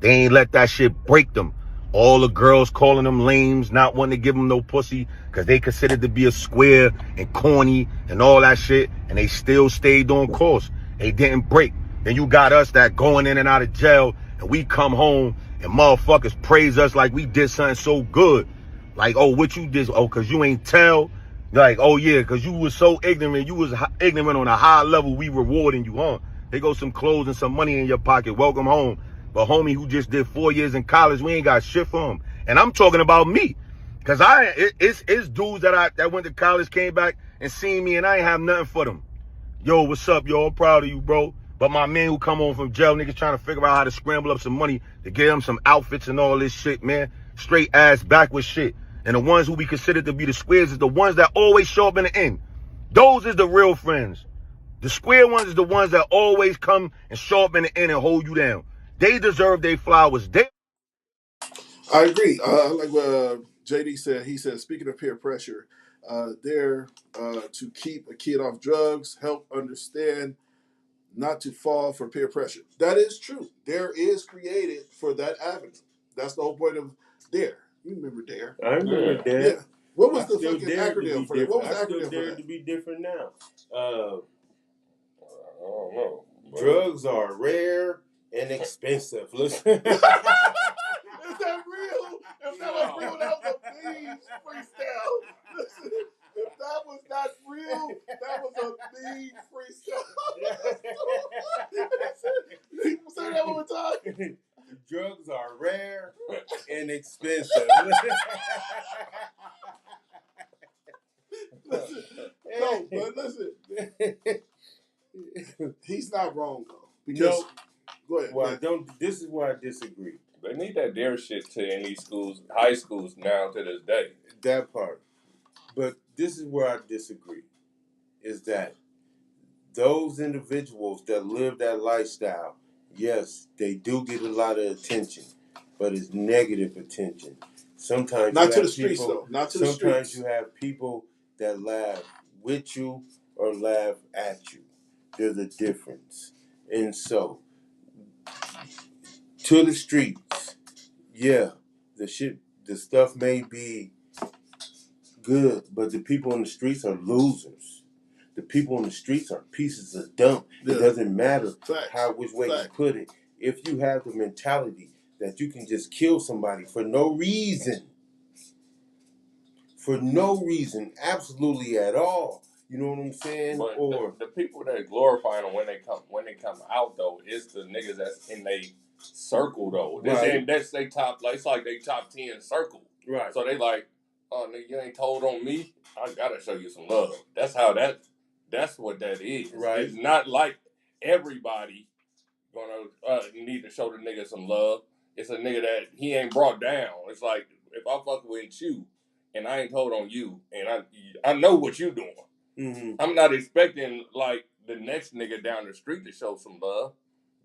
O: ain't let that shit break them. All the girls calling them lames, not wanting to give them no pussy because they considered to be a square and corny and all that shit, and they still stayed on course. They didn't break. Then you got us that going in and out of jail, and we come home and motherfuckers praise us like we did something so good. Like, oh, what you did? Oh, because you ain't tell. Like, oh, yeah, because you was so ignorant. You was ignorant on a high level. We rewarding you, huh? They go some clothes and some money in your pocket. Welcome home. But homie who just did 4 years in college, we ain't got shit for him. And I'm talking about me. Because it's dudes that went to college, came back and seen me, and I ain't have nothing for them. Yo, what's up, yo? I'm proud of you, bro. But my man who come home from jail, niggas trying to figure out how to scramble up some money to get him some outfits and all this shit, man. Straight ass backwards shit. And the ones who we consider to be the squares is the ones that always show up in the end. Those is the real friends. The square ones is the ones that always come and show up in the end and hold you down. They deserve their flowers.
F: I agree. Like what JD said, he said, speaking of peer pressure, there to keep a kid off drugs, help understand not to fall for peer pressure. That is true. Dare is created for that avenue. That's the whole point of Dare. You remember Dare?
G: I remember Dare.
F: Yeah. What was
G: I
F: the
G: still
F: fucking
G: dare to be
F: acronym for that?
G: different.
F: What was the
G: I still
F: acronym for
G: dare
F: that?
G: to be different now.
J: I don't know.
G: Drugs are rare and expensive. Listen.
F: Is that real? If that was real, that was a mean freestyle. Listen, if that was not real, that was a mean freestyle. Say that one more time.
G: Drugs are rare and expensive.
F: Listen, no, but listen. He's not wrong though. Because go ahead.
G: Well, this is where I disagree.
J: They need that dare shit in these schools, high schools now to this day.
G: That part. But this is where I disagree. Is that those individuals that live that lifestyle, yes, they do get a lot of attention, but it's negative attention. Sometimes
F: not to the streets though. Not to the streets.
G: Sometimes you have people that laugh with you or laugh at you. There's a difference. And so, to the streets, yeah, the stuff may be good, but the people on the streets are losers. The people on the streets are pieces of dump.
F: Yeah.
G: It doesn't matter
F: Facts.
G: which way you put it. If you have the mentality that you can just kill somebody for no reason, absolutely at all, you know what I'm saying?
J: But
G: or
J: the people that glorify them when they come out though, it's the niggas that's in they circle though. That's they top. Like, it's like they top 10 circle.
G: Right.
J: So they like, oh nigga, you ain't told on me. I gotta show you some love. That's how that's what that is.
G: Right.
J: It's not like everybody gonna need to show the nigga some love. It's a nigga that he ain't brought down. It's like, if I fuck with you and I ain't told on you and I know what you doing.
G: Mm-hmm.
J: I'm not expecting like the next nigga down the street to show some love.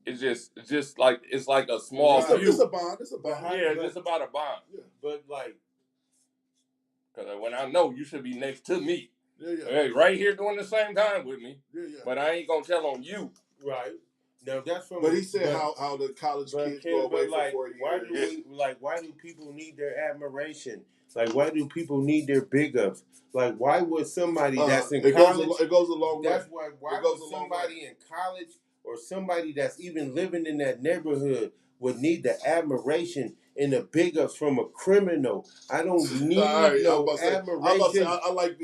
J: It's just like it's like a small few.
F: It's a bond. It's a bond.
J: Yeah, it's just about a bond.
F: Yeah.
G: But like,
J: because when I know you should be next to me,
F: yeah,
J: right here doing the same time with me.
F: Yeah.
J: But I ain't gonna tell on you.
G: Right. Now that's from.
F: But he said how the college kids go away for 4 years.
G: Why do people need their admiration? Like, why do people need their big ups? Like, why would somebody that's in college?
F: It goes a long way.
G: That's why would somebody in college or somebody that's even living in that neighborhood would need the admiration and the big ups from a criminal? I don't need no admiration.
F: I like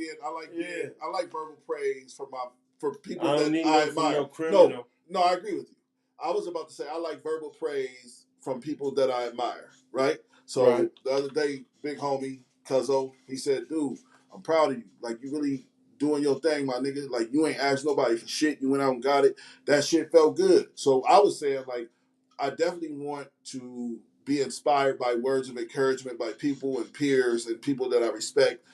F: verbal praise for people
G: I don't
F: that
G: need
F: I
G: no from
F: admire.
G: no criminal.
F: No, I agree with you. I was about to say I like verbal praise from people that I admire, right? So the other day, big homie, Cuzzo, he said, dude, I'm proud of you. Like, you really doing your thing, my nigga. Like, you ain't asked nobody for shit. You went out and got it. That shit felt good. So I was saying, like, I definitely want to be inspired by words of encouragement by people and peers and people that I respect.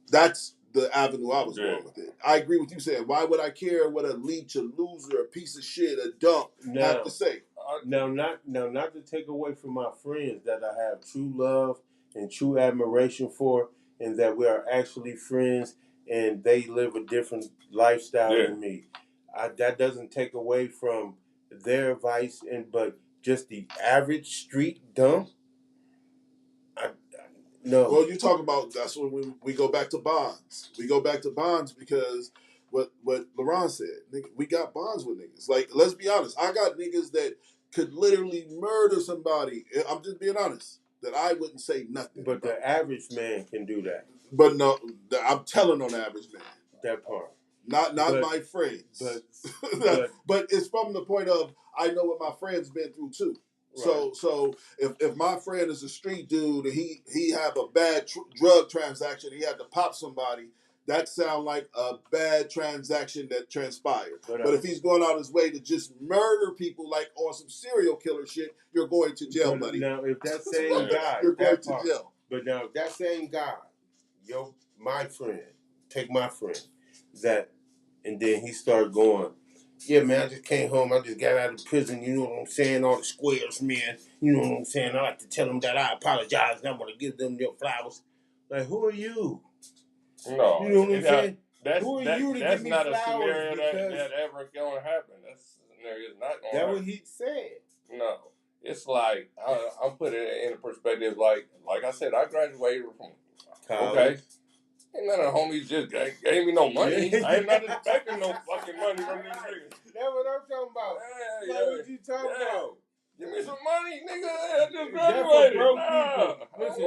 F: That's the avenue I was going with it. I agree with you saying, why would I care what a leech, a loser, a piece of shit, a dump have to say?
G: Now, not to take away from my friends that I have true love and true admiration for, and that we are actually friends, and they live a different lifestyle than me. That doesn't take away from their advice, but just the average street dump. No.
F: Well, you talk about that's when we go back to bonds. We go back to bonds because what LaRon said, nigga, we got bonds with niggas. Like, let's be honest. I got niggas that could literally murder somebody. I'm just being honest. That I wouldn't say nothing.
G: But the average man can do that.
F: But no, I'm telling on the average man.
G: That part.
F: Not my friends. But it's from the point of I know what my friends been through too. Right. So if my friend is a street dude and he have a bad drug transaction, he had to pop somebody, that sound like a bad transaction that transpired. But if he's going out his way to just murder people like on some serial killer shit, you're going to jail, buddy.
G: Now, if that same guy,
F: you're going to jail.
G: But now, if that same guy, my friend, take my friend, and then he started going, yeah, man, I just came home. I just got out of prison. You know what I'm saying? All the squares, man. You know what I'm saying? I like to tell them that I apologize and I'm going to give them their flowers. Like, who are you?
J: No.
G: You know what I'm saying? Who are you to
J: that's
G: give me
J: not
G: flowers?
J: a scenario that ever going to happen. That scenario is not going to happen.
G: That's what he said.
J: No. It's like, I'm putting it in a perspective like I said, I graduated from college. Okay. Ain't none of the homies just gave me no money. I ain't not expecting no fucking money from these niggas.
G: That's what I'm talking about. What you talking about?
J: Give me some money, nigga. I just
G: That's for
J: graduated.
G: broke people. Listen,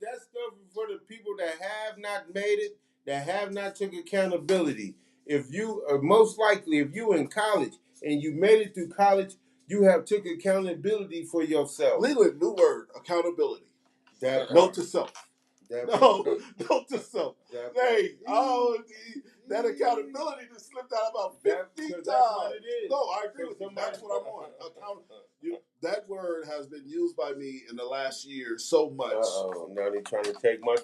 G: that stuff is for the people that have not made it, that have not took accountability. If you are most likely, if you in college and you made it through college, you have took accountability for yourself.
F: Leland, new word, accountability. Note to self. Note to self. Hey, that accountability just slipped out about 50 times. No, I agree with you. That's what I'm on. That word has been used by me in the last year so much.
G: Now they're trying to take my...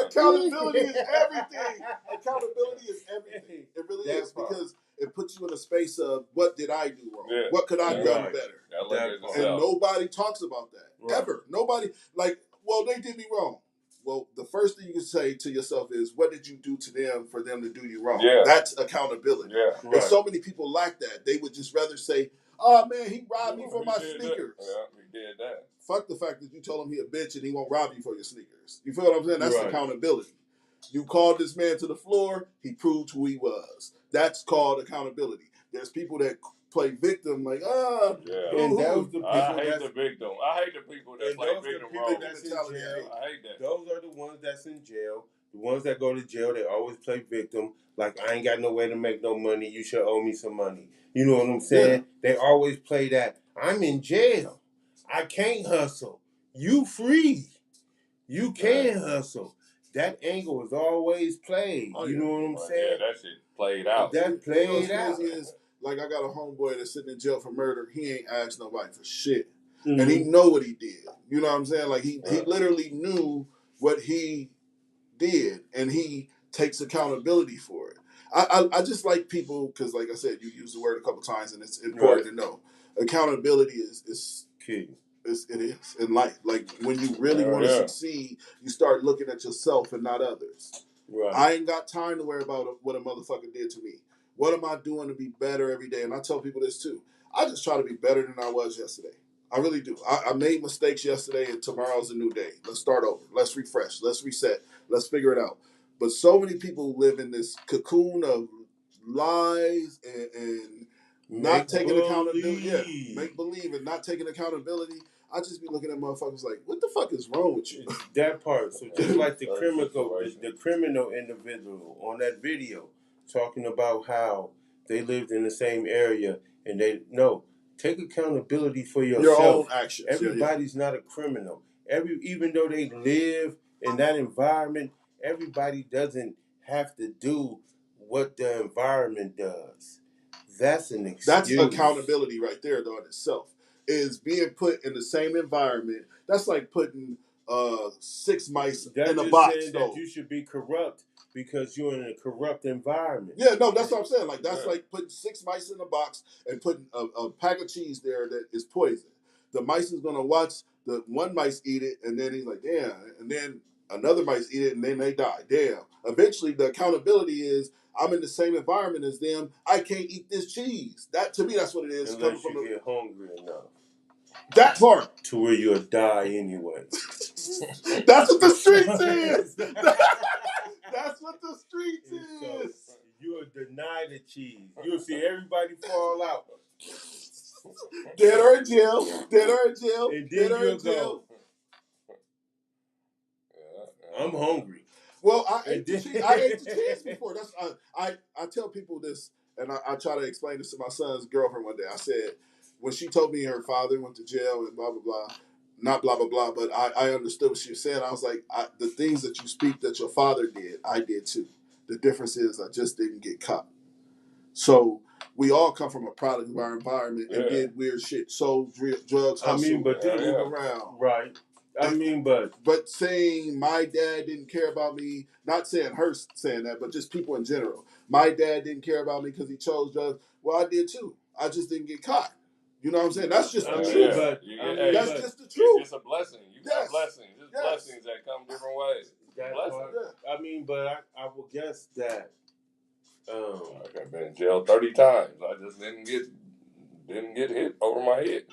F: Accountability is everything. Accountability is everything. It really is because it puts you in a space of what did I do wrong? Yeah. What could I have done better? And nobody talks about that. Ever. Nobody, they did me wrong. Well, the first thing you can say to yourself is, what did you do to them for them to do you wrong? Yeah. That's accountability. Yeah. And so many people lack that. They would just rather say, oh, man, he robbed me for my sneakers.
J: Yeah, he did that.
F: Fuck the fact that you told him he a bitch and he won't rob you for your sneakers. You feel what I'm saying? That's accountability. You called this man to the floor. He proved who he was. That's called accountability. There's people that play victim like,
G: and those the people
J: I hate the victim. I hate the people that play victim role.
G: That's in jail.
J: I hate that.
G: Those are the ones that's in jail. The ones that go to jail, they always play victim. Like, I ain't got no way to make no money. You should owe me some money. You know what I'm saying? Yeah. They always play that. I'm in jail. I can't hustle. You free. You can hustle. That angle is always played. You know what I'm saying?
J: Yeah, that shit played out.
G: That played out.
F: Like, I got a homeboy that's sitting in jail for murder. He ain't asked nobody for shit. Mm-hmm. And he know what he did. You know what I'm saying? Like, he literally knew what he did, and he takes accountability for it. I just like people, because like I said, you used the word a couple times, and it's important to know. Accountability is
G: key.
F: It is in life. like when you really want to succeed, you start looking at yourself and not others. Right. I ain't got time to worry about what a motherfucker did to me. What am I doing to be better every day? And I tell people this too. I just try to be better than I was yesterday. I really do. I made mistakes yesterday, and tomorrow's a new day. Let's start over. Let's refresh. Let's reset. Let's figure it out. But so many people live in this cocoon of lies and not taking accountability. Yeah, make believe and not taking accountability. I just be looking at motherfuckers like, what the fuck is wrong with you?
G: That part. So just like the criminal individual on that video talking about how they lived in the same area and take accountability for yourself.
F: Your own actions.
G: Everybody's not a criminal. Even though they live in that environment, everybody doesn't have to do what the environment does. That's an excuse.
F: That's accountability right there, though, in itself. Is being put in the same environment. That's like putting 6 mice in a box.
G: Saying that you should be corrupt because you're in a corrupt environment.
F: Yeah, no, that's what I'm saying. Like, that's like putting 6 mice in a box and putting a pack of cheese there that is poison. The mice is going to watch the one mice eat it, and then he's like, damn. And then another mice eat it, and then they die. Damn. Eventually, the accountability is, I'm in the same environment as them. I can't eat this cheese. That, to me, that's what it is.
G: Unless you get hungry enough.
F: That part.
G: To where you'll die anyway.
F: That's what the streets is. That's what the streets is.
G: You'll deny the cheese. You'll see everybody fall out.
F: Dead or in jail. Dead or in jail.
G: And
F: Dead
G: then
F: or in
G: you'll
F: jail.
G: go, I'm hungry.
F: Well, I ate the cheese before. That's I tell people this, and I try to explain this to my son's girlfriend one day. I said, when she told me her father went to jail and blah, blah, blah, not blah, blah, blah, but I understood what she was saying. I was like, the things that you speak that your father did, I did too. The difference is I just didn't get caught. So we all come from a product of our environment and did weird shit. Sold drugs, hustled,
G: but then
F: move around.
G: Right.
F: But saying my dad didn't care about me, not saying her saying that, but just people in general. My dad didn't care about me because he chose drugs. Well, I did too. I just didn't get caught. You know what I'm saying? That's just the truth. That's just the truth.
J: It's a blessing. You got blessings. There's blessings that come different ways.
G: But I will guess that.
J: I've been in jail 30 times. I just didn't get hit over my head.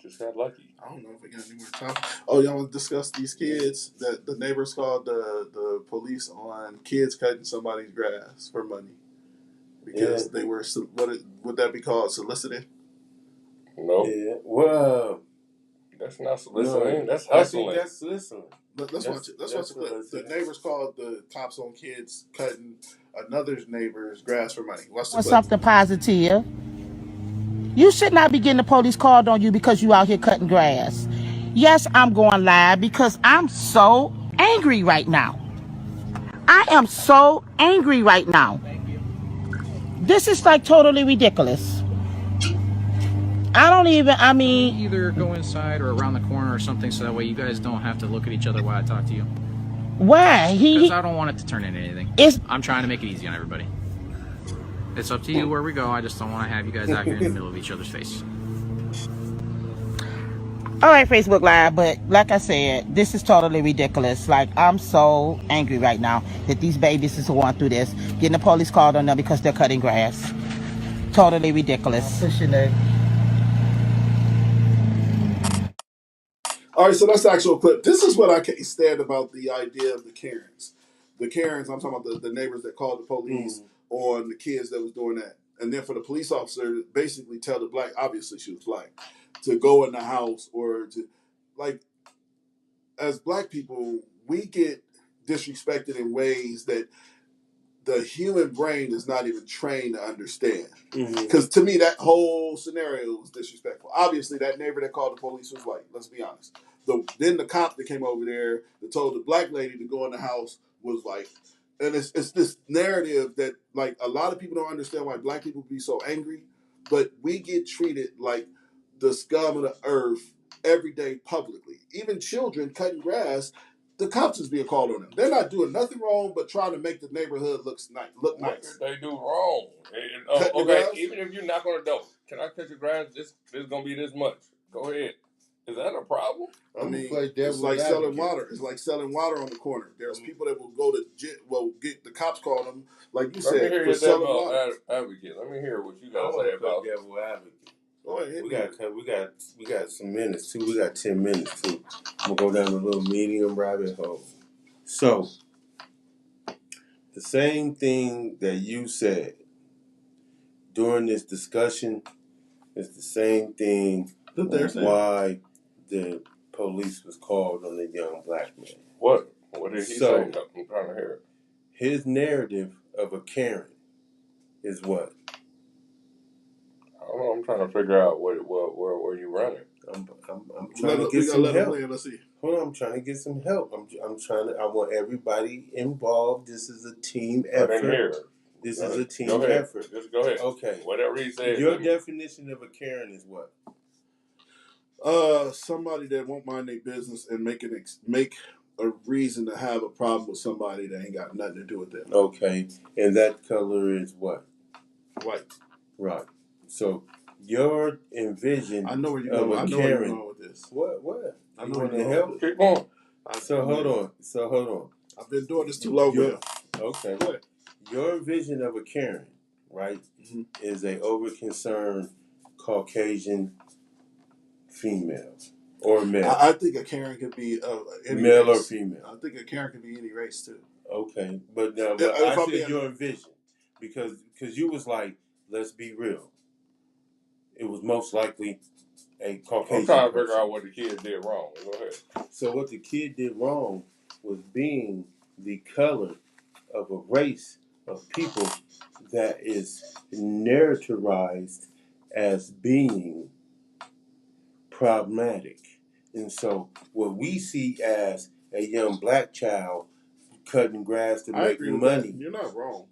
J: Just got lucky.
F: I don't know if we got any more time. Oh, y'all want to discuss these kids that the neighbors called the police on kids cutting somebody's grass for money because they were would that be called soliciting?
J: No.
G: Yeah. Well,
J: that's not soliciting.
G: No,
J: that's
G: I
J: hustling.
G: think that's soliciting.
F: Let's watch it. Let's watch the clip. The neighbors called the cops on kids cutting another neighbor's grass for money. Watch the clip.
P: Something positive. You should not be getting the police called on you because you out here cutting grass. Yes, I'm going live because I'm so angry right now. I am so angry right now. This is like totally ridiculous.
Q: Either go inside or around the corner or something so that way you guys don't have to look at each other while I talk to you.
P: Why?
Q: Because I don't want it to turn into anything. I'm trying to make it easy on everybody. It's up to you where we go. I just don't want to have you guys out here in the middle of each other's face.
P: All right, Facebook Live, but like I said, this is totally ridiculous. Like, I'm so angry right now that these babies is going through this, getting the police called on them because they're cutting grass. Totally ridiculous.
F: All right, so that's the actual clip. This is what I can't stand about the idea of the Karens. The Karens, I'm talking about the neighbors that called the police on the kids that was doing that. And then for the police officer to basically tell the black, obviously she was black, to go in the house or to, like, as black people, we get disrespected in ways that the human brain is not even trained to understand. Because to me, that whole scenario was disrespectful. Obviously, that neighbor that called the police was white. Let's be honest. Then the cop that came over there that told the black lady to go in the house was white. And it's this narrative that, like, a lot of people don't understand why black people be so angry, but we get treated like the scum of the earth every day publicly. Even children cutting grass, the cops is being called on them. They're not doing nothing wrong but trying to make the neighborhood look nice.
J: What did they do wrong? Okay,
F: grass?
J: even if you're not going to do, can I cut your grass? This is going to be this much. Go ahead. Is that a problem?
F: I mean, it's like selling water. It's like selling water on the corner. There's people that will go to get the cops call them, like you said, for selling water.
J: Advocate. Let me hear what you got to say about
G: devil advocate.
F: Go ahead.
G: We got some minutes too. We got 10 minutes too. I'm gonna go down a little medium rabbit hole. So the same thing that you said during this discussion is the same thing why the police was called on the young black man.
J: What did he say? I'm trying to hear it.
G: His narrative of a Karen is what?
J: I don't know. I'm trying to figure out where you running.
G: I'm trying to get some help.
F: Let's see.
G: Hold on, I'm trying to get some help. I want everybody involved. This is a team effort.
J: I didn't hear.
G: This is a team effort.
J: Just go ahead.
G: Okay.
J: Whatever he said.
G: Your definition of a Karen is what?
F: Somebody that won't mind their business and make a reason to have a problem with somebody that ain't got nothing to do with them.
G: Okay. And that color is what?
F: White.
G: Right. So your envision
F: I know where you're
G: of
F: going.
G: a
F: I know where
G: Karen.
F: you're going with this.
G: What?
F: I
G: You
F: know where
G: want
F: you're
G: to
F: going
G: help?
F: with this.
J: Keep going.
G: So hold on.
F: I've been doing this too long.
G: Okay. Your vision of a Karen right, is a over-concerned Caucasian female or male.
F: I think a Karen could be any
G: male
F: race.
G: or female.
F: I think a Karen could be any race too.
G: Okay, but I said your envision because you was like, let's be real. It was most likely a Caucasian.
J: I'm trying to figure out what the kid did wrong. Go ahead.
G: So what the kid did wrong was being the color of a race of people that is narrativized as being problematic. And so what we see as a young black child cutting grass to make money.
F: You're not wrong.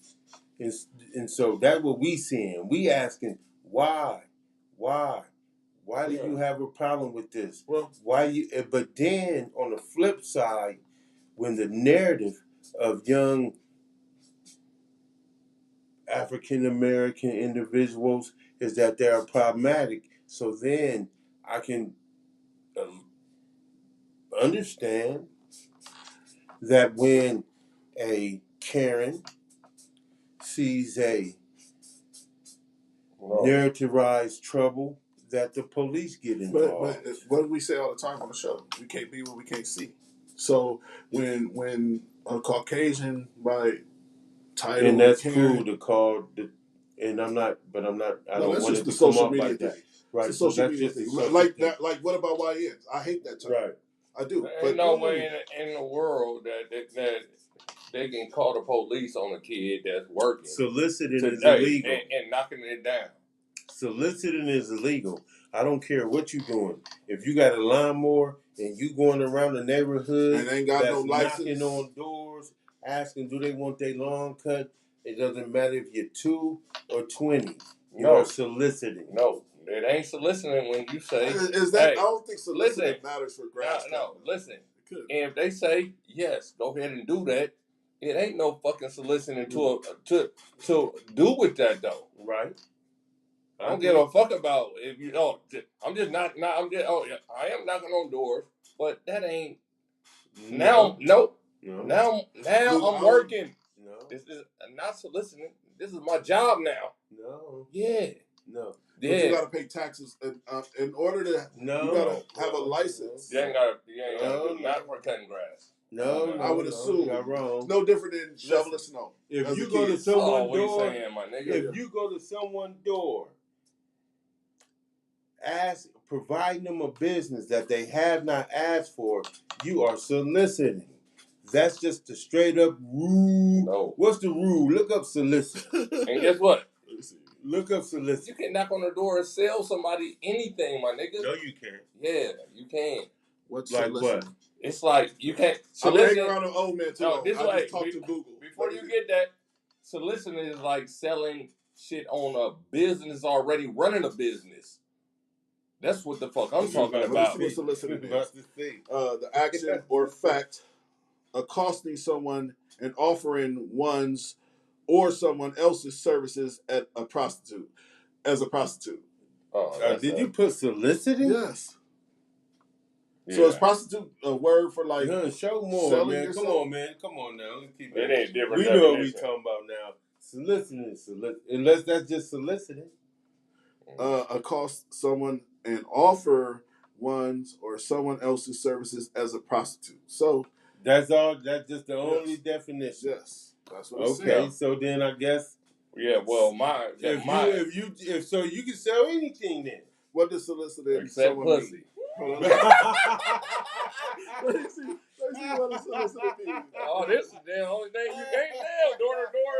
G: And so that's what we seeing. We asking why do you have a problem with this?
F: Well,
G: why you? But then on the flip side, when the narrative of young African American individuals is that they are problematic, so then I can understand that when a Karen sees a narrativized trouble, that the police get involved.
F: But what do we say all the time on the show? We can't be what we can't see. So when a Caucasian by title,
G: and that's
F: Karen,
G: cool to call the, and I'm not. I don't want it
F: the
G: to come
F: social
G: up
F: media
G: like
F: thing.
G: that. Right.
F: It's the social media thing. Like that. Like what about YNs? I hate that term.
G: Right.
F: I do.
J: There
F: But
J: ain't no way in the world that they can call the police on a kid that's working.
G: Soliciting is
J: today
G: illegal.
J: And knocking it down.
G: Soliciting is illegal. I don't care what you're doing. If you got a lawnmower and you going around the neighborhood
F: and ain't got
G: that's
F: no license,
G: knocking on doors, asking do they want their lawn cut, it doesn't matter if you're 2 or 20. You are soliciting.
J: No, it ain't soliciting when you say.
F: Is that? I don't think soliciting matters for grass.
J: No, listen. And if they say yes, go ahead and do that. It ain't no fucking soliciting to do with that though.
G: Right.
J: I don't give a fuck about if you know. I'm just not. I'm just. Oh, yeah, I am knocking on doors, but that ain't. Now, nope.
G: No.
J: Now I'm working. No. This is not soliciting. This is my job now.
G: No.
J: Yeah.
G: No.
F: But you gotta pay taxes in order to. You gotta have a license.
J: You ain't gotta. Not for cutting grass.
G: No,
F: I would assume.
G: You're wrong.
F: No different than shoveling snow.
G: If you go to someone's door,
J: my nigga.
G: if you go to someone's door, providing them a business that they have not asked for, you are soliciting. That's just a straight up rule.
J: No.
G: What's the rule? Look up solicit.
J: And guess what?
G: Look up solicit.
J: You can knock on the door and sell somebody anything, my nigga.
G: No, you can't.
J: Yeah, you can.
F: What's
G: like
F: solicit?
G: what?
J: It's like you can't.
F: I'm hanging around an old man too.
J: No, this
F: I
J: way.
F: just talk to Google.
J: Before you get that, soliciting is like selling shit on a business already running a business. That's what the fuck I'm talking about.
F: What soliciting is. The action or fact accosting someone and offering one's or someone else's services at a prostitute as a prostitute.
G: Did you put soliciting?
F: Yes.
J: Yeah.
F: So is prostitute a word for like
G: show more,
F: selling
G: man.
F: yourself?
G: Come on, man. Come on now. Let's keep
J: It ain't different.
G: We know what we talking about now. Soliciting is unless that's just soliciting.
F: Accost someone and offer one's or someone else's services as a prostitute. So
G: that's all. That's just the only definition.
F: Yes, that's what it
G: okay,
F: says.
G: so then I guess.
J: Yeah, well,
G: if so you can sell anything then.
F: What does soliciting
J: except pussy?
F: Mean? Let me see what a soliciting means.
J: Oh, this is the only thing you can't sell door to door.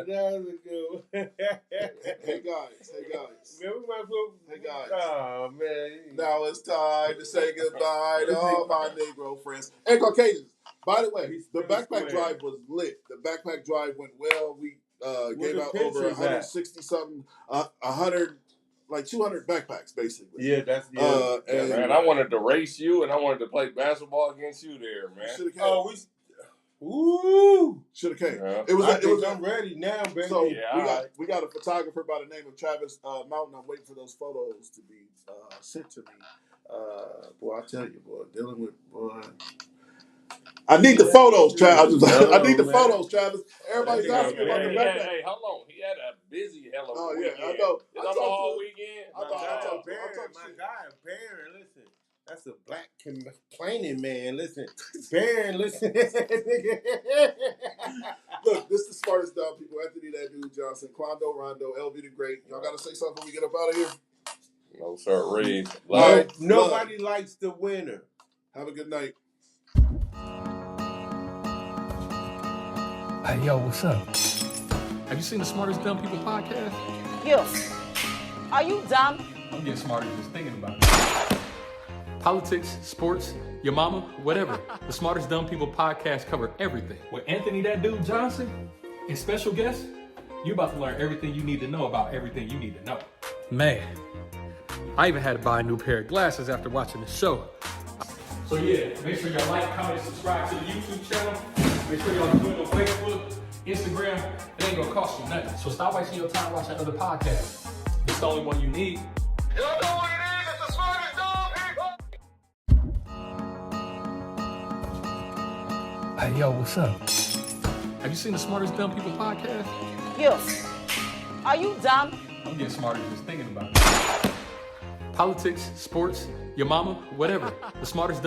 G: That was a good one.
F: Hey guys. Hey guys.
G: Oh man.
F: Now it's time to say goodbye to all my Negro friends and Caucasians. By the way, the backpack drive was lit. The backpack drive went well. We gave out over 160 something, 100. Like 200 backpacks, basically.
G: Yeah, that's
J: man, I wanted to race you, and I wanted to play basketball against you there, man.
F: Should have came.
G: Oh, should have came.
F: It was.
G: I'm ready now, baby.
F: So
J: yeah,
F: we got a photographer by the name of Travis Mountain. I'm waiting for those photos to be sent to me. Boy, I tell you, boy, dealing with boy. I need the photos, Travis. I need the photos, Travis. Everybody's asking about the backpack.
J: Hey, hold on. He had a busy hell of a
F: yeah,
J: weekend.
F: I know.
J: It's on the whole weekend.
G: My guy, Baron, listen. That's a black complaining man. Listen, Baron, listen.
F: Look, this is the smartest dumb people. Anthony That Dude Johnson, Quando Rondo, LV the Great. Y'all got to say something when we get up out of here?
J: No, sir, Reed.
G: Nobody likes the winner.
F: Have a good night.
B: Hey, yo, what's up? Have you seen the Smartest Dumb People podcast?
C: You. Are you dumb?
B: I'm getting smarter just thinking about it. Politics, sports, your mama, whatever. The Smartest Dumb People podcast cover everything. With Anthony That Dude Johnson and special guests, you're about to learn everything you need to know about everything you need to know. Man, I even had to buy a new pair of glasses after watching the show. So yeah, make sure y'all like, comment, and subscribe to the YouTube channel. Make sure y'all do it on Facebook, Instagram. It ain't gonna cost you nothing. So stop wasting your time watching other podcasts. It's the only one you need.
D: Y'all know what it is. It's the Smartest Dumb People.
B: Hey, yo, what's up? Have you seen the Smartest Dumb People podcast?
C: You. Are you dumb?
B: I'm getting smarter just thinking about it. Politics, sports, your mama, whatever. The Smartest Dumb